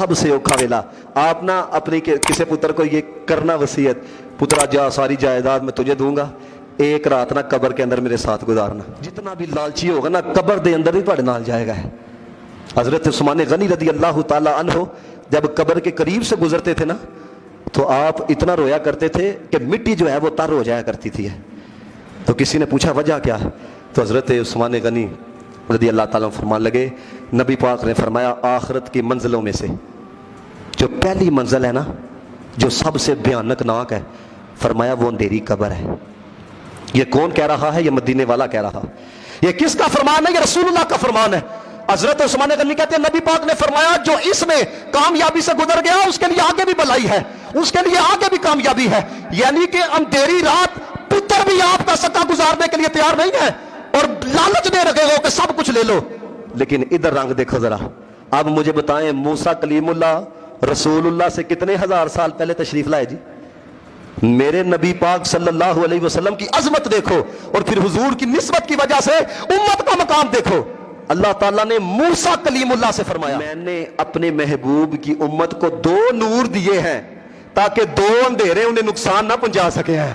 سب سے اوکھا ویلا. آپ نہ اپنی کسی پتر کو یہ کرنا وصیت, پترا جا ساری جائیداد میں تجھے دوں گا, ایک رات نہ قبر کے اندر میرے ساتھ گزارنا. جتنا بھی لالچی ہوگا نا قبر دے اندر ہی تھوڑے نال جائے گا. حضرت عثمان غنی رضی اللہ تعالی عنہ جب قبر کے قریب سے گزرتے تھے نا تو آپ اتنا رویا کرتے تھے کہ مٹی جو ہے وہ تر ہو جایا کرتی تھی. تو کسی نے پوچھا وجہ کیا ہے, تو حضرت عثمان غنی رضی اللہ تعالیٰ فرمان لگے, نبی پاک نے فرمایا آخرت کی منزلوں میں سے جو پہلی منزل ہے نا جو سب سے بھیانک ناک ہے, فرمایا وہ اندھیری قبر ہے. یہ کون کہہ رہا ہے؟ یہ مدینے والا کہہ رہا. یہ کس کا فرمان ہے؟ یہ رسول اللہ کا فرمان ہے. حضرت عثمان غنی کہتے ہیں نبی پاک نے فرمایا جو اس میں کامیابی سے گزر گیا اس کے لیے آگے بھی بھلائی ہے, اس کے لیے آگے بھی کامیابی ہے. یعنی کہ اندھیری رات پتر بھی آپ کا سکا گزارنے کے لیے تیار نہیں ہے اور لالچ دے رکھے ہو کہ سب کچھ لے لو. لیکن ادھر رنگ دیکھو ذرا. اب مجھے بتائیں موسیٰ کلیم اللہ رسول اللہ سے کتنے ہزار سال پہلے تشریف لائے جی؟ میرے نبی پاک صلی اللہ علیہ وسلم کی عظمت دیکھو اور پھر حضور کی نسبت کی وجہ سے امت کا مقام دیکھو. اللہ تعالیٰ نے موسیٰ کلیم اللہ سے فرمایا میں نے اپنے محبوب کی امت کو 2 نور دیے ہیں تاکہ 2 اندھیرے انہیں نقصان نہ پہنچا سکے ہیں.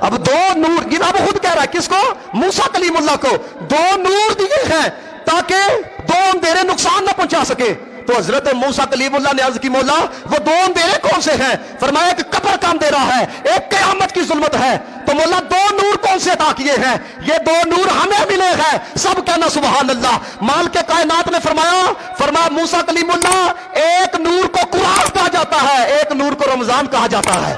اب 2 نور, یہ اب خود کہہ رہا ہے کس کو؟ موسیٰ کلیم اللہ کو 2 نور دیے ہیں تاکہ 2 اندھیرے نقصان نہ پہنچا سکے. تو حضرت موسیٰ کلیم اللہ نے عرض کی مولا وہ 2 اندھیرے کون سے ہیں؟ فرمایا کہ قبر کا اندھیرا ہے, ایک قیامت کی ظلمت ہے. تو مولا 2 نور کون سے عطا کیے ہیں؟ یہ 2 نور ہمیں ملے ہیں. سب کہنا سبحان اللہ. مال کے کائنات نے فرمایا موسیٰ کلیم اللہ ایک نور کو قرآن کہا جاتا ہے, ایک نور کو رمضان کہا جاتا ہے.